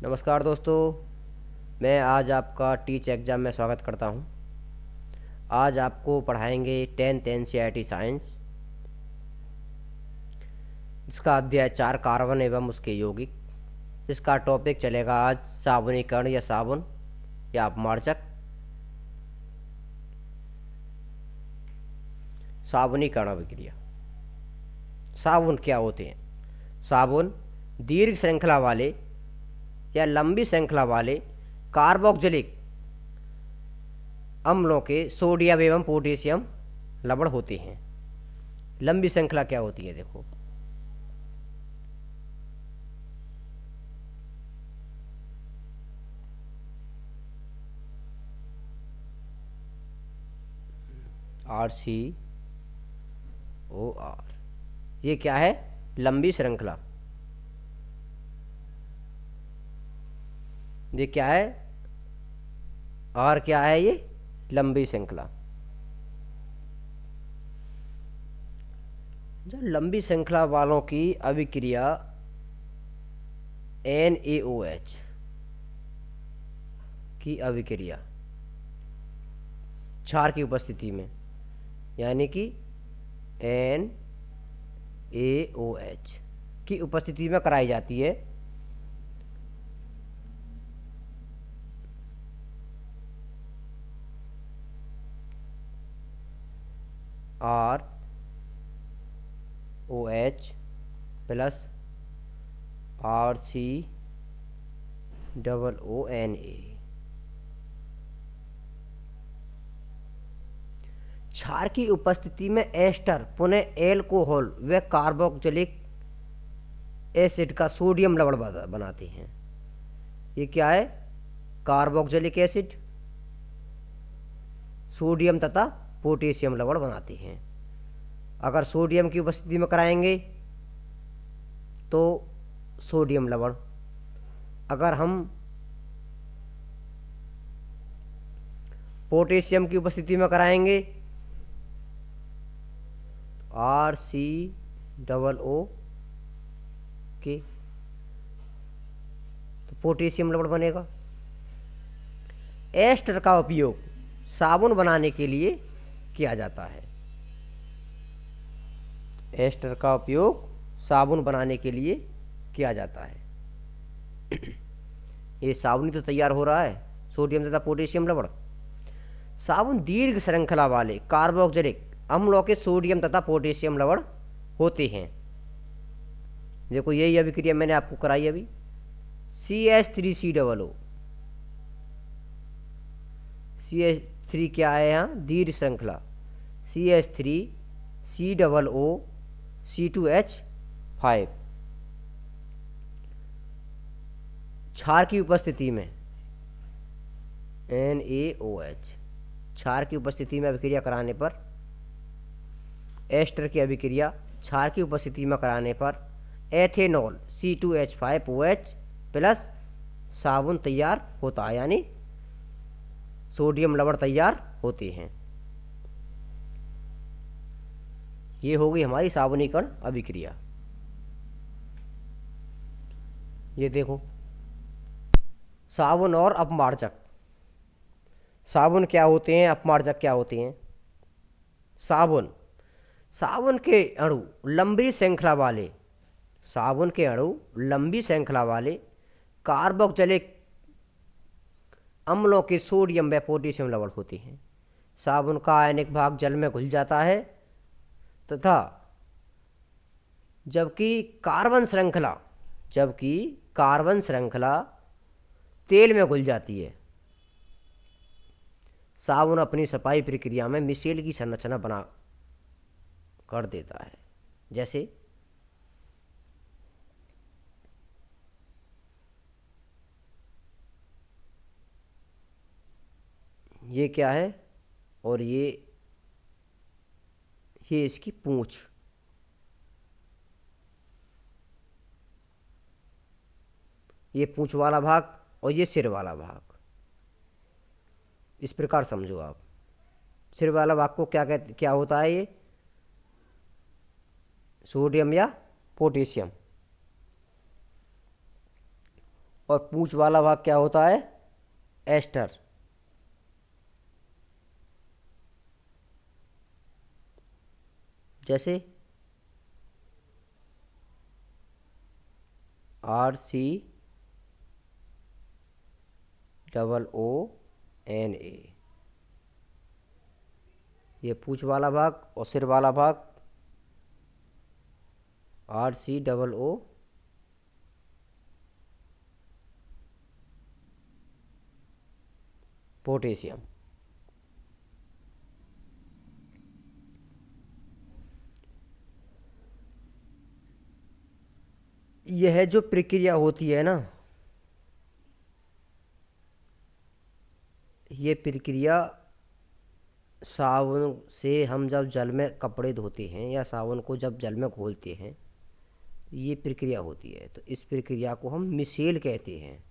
नमस्कार दोस्तों, मैं आज आपका टीच एग्ज़ाम में स्वागत करता हूं। आज आपको पढ़ाएंगे 10th NCERT साइंस, इसका अध्याय 4 कार्बन एवं उसके यौगिक। इसका टॉपिक चलेगा आज साबुनीकरण या साबुन या अपमार्जक। साबुनीकरण अभिक्रिया। साबुन क्या होते हैं? साबुन दीर्घ श्रृंखला वाले या लंबी श्रृंखला वाले कार्बोक्जिलिक अम्लों के सोडियम एवं पोटेशियम लवण होते हैं। लंबी श्रृंखला क्या होती है? देखो, RCOR, ये क्या है? लंबी श्रृंखला। ये क्या है? R क्या है? ये लंबी श्रृंखला। जो लंबी श्रृंखला वालों की अभिक्रिया NaOH की अभिक्रिया क्षार की उपस्थिति में, यानी कि NaOH की उपस्थिति में कराई जाती है। ROH plus RCOONA। क्षार की उपस्थिति में एस्टर पुनः एल्कोहल व कार्बोक्जिलिक एसिड का सोडियम लवण बनाते हैं। ये क्या है? कार्बोक्जिलिक एसिड सोडियम तथा पोटेशियम लवण बनाते हैं। अगर सोडियम की उपस्थिति में कराएंगे तो सोडियम लवण, अगर हम पोटेशियम की उपस्थिति में कराएंगे RCOO के, तो पोटेशियम लवण बनेगा। एस्टर का उपयोग साबुन बनाने के लिए किया जाता है। एस्टर का उपयोग साबुन बनाने के लिए किया जाता है। ये साबुन तो तैयार हो रहा है, सोडियम तथा पोटेशियम लवण। साबुन दीर्घ श्रृंखला वाले कार्बोक्जिलिक अम्लों के सोडियम तथा पोटेशियम लवण होते हैं। देखो, यही अभिक्रिया मैंने आपको कराई अभी। CH3COO, CH3 क्या है यहाँ? दीर्घ श्रृंखला। CH3COO C2H5 क्षार की उपस्थिति में NaOH, क्षार की उपस्थिति में अभिक्रिया कराने पर, एस्टर की अभिक्रिया क्षार की उपस्थिति में कराने पर एथेनॉल C2H5OH प्लस साबुन तैयार होता है, यानी सोडियम लवण तैयार होते हैं। ये हो गई हमारी साबुनीकरण अभिक्रिया। ये देखो, साबुन और अपमार्जक। साबुन क्या होते हैं? अपमार्जक क्या होते हैं? साबुन के अणु लंबी श्रृंखला वाले, साबुन के अणु लंबी श्रृंखला वाले कार्बोक्जिलिक अम्लों के सोडियम व पोटेशियम लवण होते हैं। साबुन का आयनिक भाग जल में घुल जाता है तथा जबकि कार्बन श्रृंखला तेल में घुल जाती है। साबुन अपनी सफाई प्रक्रिया में मिसेल की संरचना बना कर देता है। जैसे ये क्या है? और ये इसकी पूंछ। ये पूंछ वाला भाग और ये सिर वाला भाग। इस प्रकार समझो आप। सिर वाला भाग को क्या होता है? ये सोडियम या पोटेशियम। और पूंछ वाला भाग क्या होता है? एस्टर। जैसे RCOONA, ये पूंछ वाला भाग, और सिर वाला भाग RCOO पोटेशियम। यह जो प्रक्रिया होती है ना, ये प्रक्रिया साबुन से हम जब जल में कपड़े धोते हैं या साबुन को जब जल में घोलते हैं, ये प्रक्रिया होती है। तो इस प्रक्रिया को हम मिसेल कहते हैं।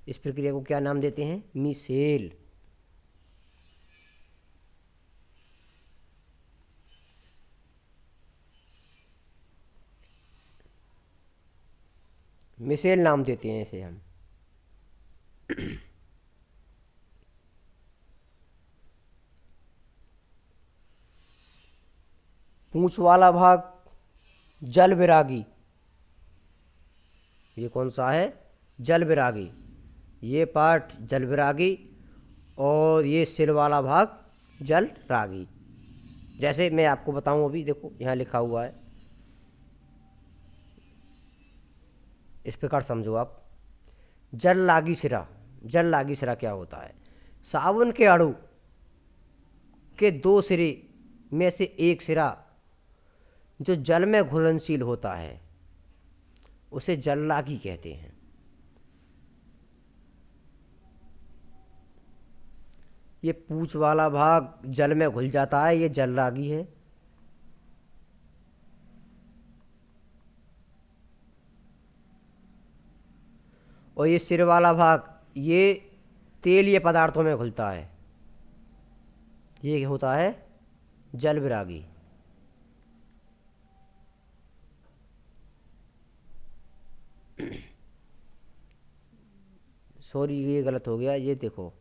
इस प्रक्रिया को क्या नाम देते हैं? मिसेल। मिसेल नाम देते हैं इसे हम। पूंछ वाला भाग जल विरागी, ये कौन सा है? जल विरागी। ये पार्ट जल विरागी, और ये सिर वाला भाग जल रागी। जैसे मैं आपको बताऊं, अभी देखो यहाँ लिखा हुआ है, इस प्रकार समझो आप। जल लागी सिरा। जल लागी सिरा क्या होता है? साबुन के अणु के दो सिरे में से एक सिरा जो जल में घुलनशील होता है, उसे जल लागी कहते हैं। ये पूंछ वाला भाग जल में घुल जाता है, ये जल रागी है। और ये सिर वाला भाग, ये तेलीय पदार्थों में घुलता है, ये होता है जल विरागी। सॉरी, ये गलत हो गया, ये देखो,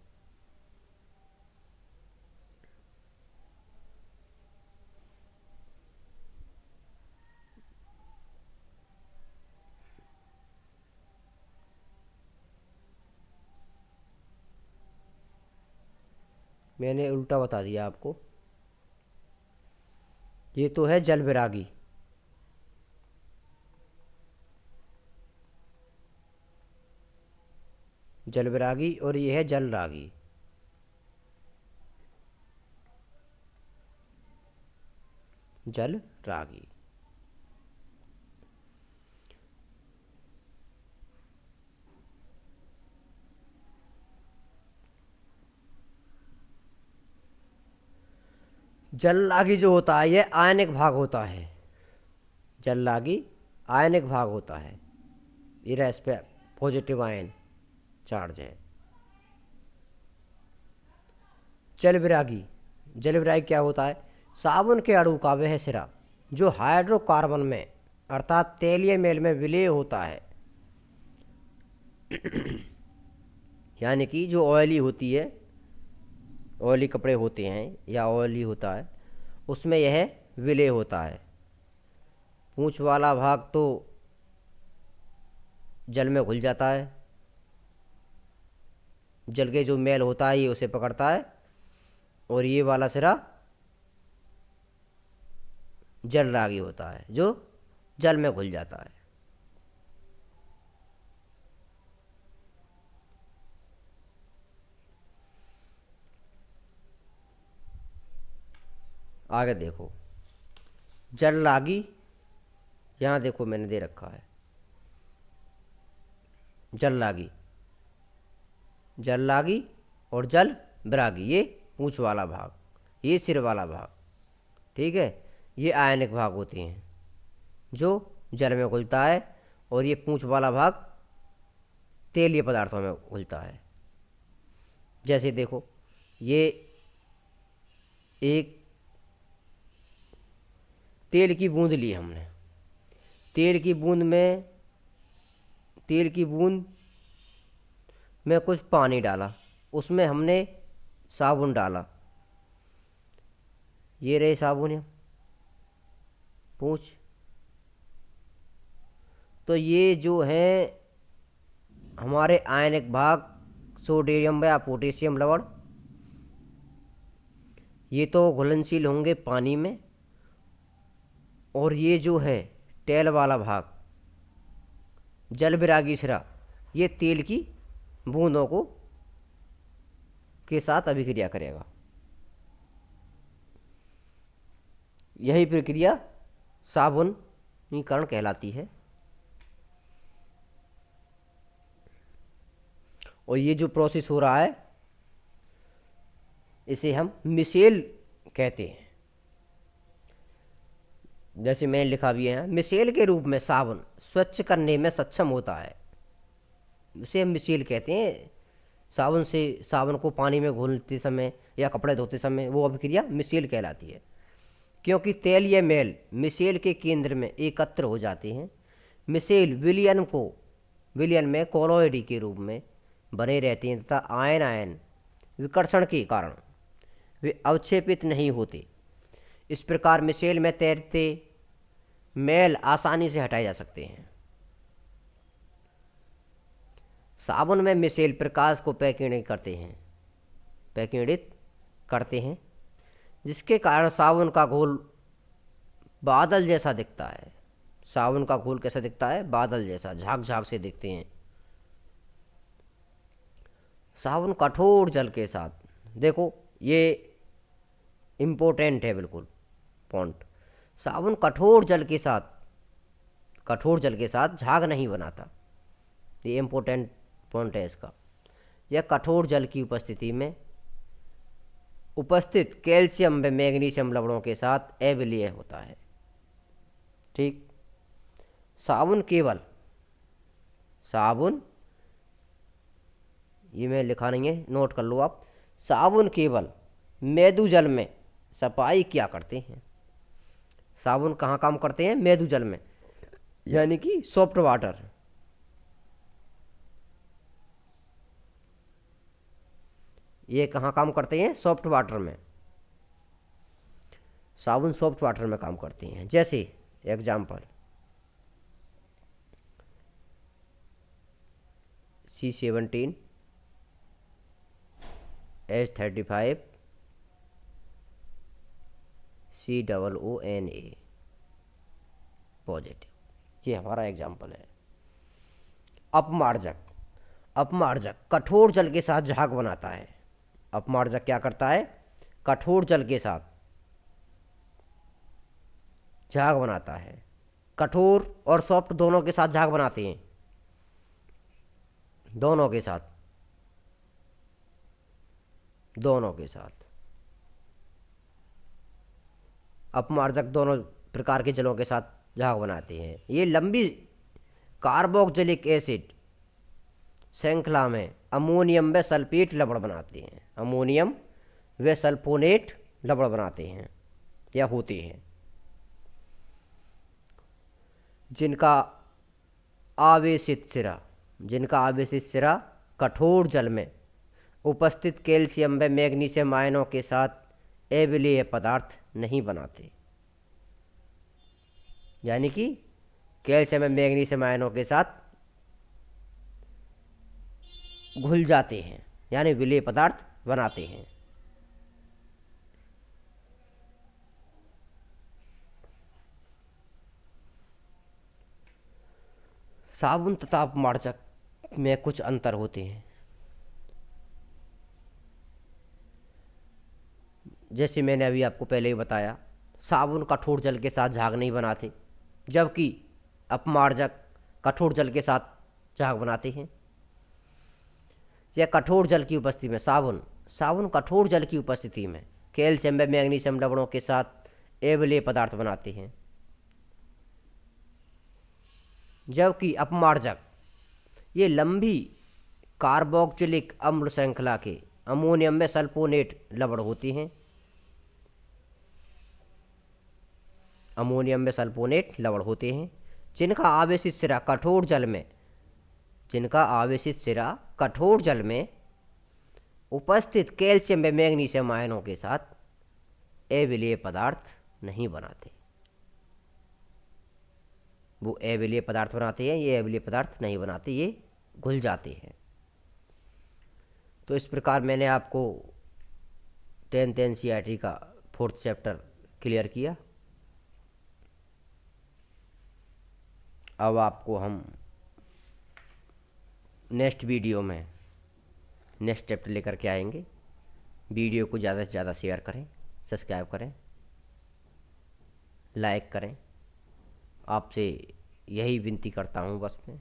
मैंने उल्टा बता दिया आपको। ये तो है जल विरागी। जल विरागी, और ये है जल रागी। जल रागी। जल रागी जो होता है, ये आयनिक भाग होता है। जल रागी आयनिक भाग होता है, ये इस पे पॉजिटिव आयन चार्ज है। जल विरागी। जल विरागी क्या होता है? साबुन के अणु का वह सिरा जो हाइड्रोकार्बन में अर्थात तेलीय मेल में विलय होता है, यानी कि जो ऑयली होती है, ऑयली कपड़े होते हैं या ऑयली होता है, उसमें यह विलय होता है। पूंछ वाला भाग तो जल में घुल जाता है, जल के जो मैल होता है ये उसे पकड़ता है, और ये वाला सिरा जल रागी होता है जो जल में घुल जाता है। आगे देखो, जल रागी, यहाँ देखो मैंने दे रखा है जल रागी, जल रागी और जल विरागी, ये पूंछ वाला भाग, ये सिर वाला भाग, ठीक है। ये आयनिक भाग होते हैं जो जल में घुलता है, और ये पूंछ वाला भाग तेलीय पदार्थों में घुलता है। जैसे देखो, ये एक तेल की बूंद ली हमने, तेल की बूंद में तेल की बूंद में कुछ पानी डाला, उसमें हमने साबुन डाला, ये रहे साबुन पूछ। तो ये जो है हमारे आयनिक भाग सोडियम या पोटेशियम लवण, ये तो घुलनशील होंगे पानी में, और ये जो है तेल वाला भाग जल विरागी सिरा, ये तेल की बूंदों को के साथ अभिक्रिया करेगा। यही प्रक्रिया साबुनीकरण कहलाती है। और ये जो प्रोसेस हो रहा है इसे हम मिसेल कहते हैं। जैसे मैंने लिखा भी है, मिसेल के रूप में साबुन स्वच्छ करने में सक्षम होता है, इसे हम मिसेल कहते हैं। साबुन को पानी में घोलते समय या कपड़े धोते समय वो अभिक्रिया मिसेल कहलाती है, क्योंकि तेल या मैल मिसेल के केंद्र में एकत्र हो जाते हैं। मिसेल विलयन में कोलोइड के रूप में बने रहते हैं तथा आयन विकर्षण के कारण वे अवक्षेपित नहीं होते। इस प्रकार मिसेल में तैरते मैल आसानी से हटाए जा सकते हैं। साबुन में मिसेल प्रकाश को पैकिणित करते हैं, जिसके कारण साबुन का घोल बादल जैसा दिखता है। साबुन का घोल कैसा दिखता है? बादल जैसा, झाग झाग से दिखते हैं। साबुन कठोर जल के साथ, देखो ये इम्पोर्टेंट है बिल्कुल पॉइंट। साबुन कठोर जल के साथ झाग नहीं बनाता, ये इम्पोर्टेंट पॉइंट है इसका। यह कठोर जल की उपस्थिति में उपस्थित कैल्शियम व मैग्नीशियम लवणों के साथ अविलीय होता है। ठीक, साबुन ये मैं लिखा नहीं है, नोट कर लो आप। साबुन केवल मेदु जल में सफाई क्या करते हैं? साबुन कहाँ काम करते हैं? मेदु जल में, यानी कि सॉफ्ट वाटर। ये कहाँ काम करते हैं? सॉफ्ट वाटर में। साबुन सॉफ्ट वाटर में काम करते हैं। जैसे example C17 H35 COONA positive, ये हमारा एग्जाम्पल है। अपमार्जक कठोर जल के साथ झाग बनाता है। अपमार्जक क्या करता है? कठोर जल के साथ झाग बनाता है। कठोर और सॉफ्ट दोनों के साथ झाग बनाते हैं, दोनों के साथ। अपमार्जक दोनों प्रकार के जलों के साथ झाग बनाते हैं। ये लंबी कार्बोक्जिलिक एसिड श्रृंखला में अमोनियम व सल्फेट लवण बनाते हैं। अमोनियम व सल्फोनेट लवण बनाते हैं या होते हैं, जिनका आवेशित सिरा कठोर जल में उपस्थित कैल्शियम व मैग्नीशियम आयनों के साथ अविलीय पदार्थ नहीं बनाते, यानी कि कैल्शियम व मैग्नीशियम आयनों के साथ घुल जाते हैं, यानी विलेय पदार्थ बनाते हैं। साबुन तथा अपमार्जक में कुछ अंतर होते हैं। जैसे मैंने अभी आपको पहले ही बताया, साबुन कठोर जल के साथ झाग नहीं बनाते, जबकि अपमार्जक कठोर जल के साथ झाग बनाते हैं। या कठोर जल की उपस्थिति में साबुन कठोर जल की उपस्थिति में कैल्शियम व मैग्नीशियम लवणों के साथ अविलेय पदार्थ बनाते हैं, जबकि अपमार्जक ये लंबी कार्बोक्जिलिक अम्ल श्रृंखला के अमोनियम में सल्फोनेट लवण होते हैं। जिनका आवेशित सिरा कठोर जल में जिनका आवेशित सिरा कठोर जल में उपस्थित कैल्शियम व मैग्नीशियम आयनों के साथ अविलेय पदार्थ नहीं बनाते। वो अविलेय पदार्थ बनाते हैं, ये अविलेय पदार्थ नहीं बनाते, ये घुल जाते हैं। तो इस प्रकार मैंने आपको 10th NCERT का 4th चैप्टर क्लियर किया। अब आपको हम नेक्स्ट वीडियो में नेक्स्ट चैप्टर लेकर के आएंगे। वीडियो को ज़्यादा से ज़्यादा शेयर करें, सब्सक्राइब करें, लाइक करें। आपसे यही विनती करता हूँ बस मैं।